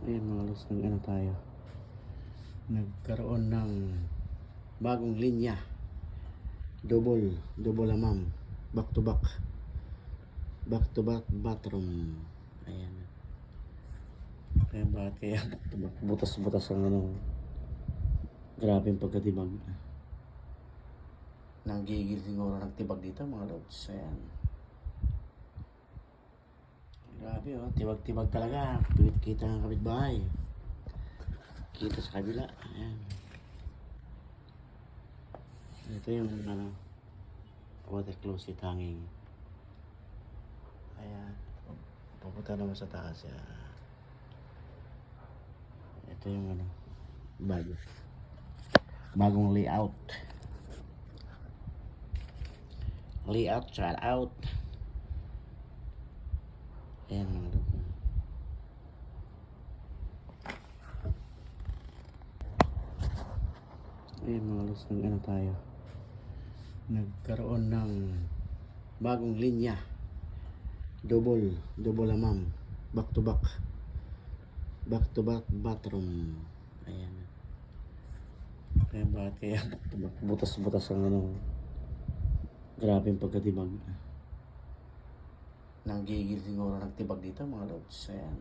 Ayun mga lods, tayo. Nagkaroon ng bagong linya. Double amam. Back to back. Back to back bathroom. Ayan. Kaya bakit kaya back to back? Butas-butas ang grabe yung pagkatibag. Nanggigil siguro nagtibag dito mga lods. Ayan. Grabe oh, tibag-tibag talaga. Kita ng kapitbahay. Kita sa kabila. Ayan. Ito yung water closet hanging. Ayan. Pupunta naman sa taas. Ayan. Ito yung bagong layout. Layout, try out. Ayan mga lods. Ayan mga lods, tayo. Nagkaroon ng bagong linya. Double amam. Back to back. Back to back bathroom. Ayan. Kaya bakit kaya back to back? Butas-butas ang grabe yung pagkatibag. Nanggigil siguro nagtibag dito mga lods. Ayan.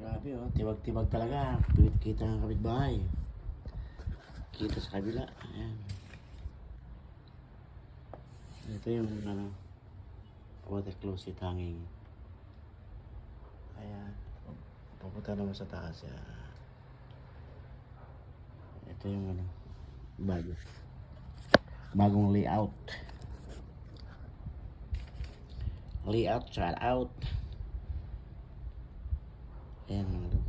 Grabe oh, tibag-tibag talaga. Kita ng kapitbahay. Kita sa kabila. Ayan. Ito yung water closet hanging. Ayan. Pupunta naman sa taas. Ayan. Ito yung bagong layout. Layout, try out. Ayan mga lods.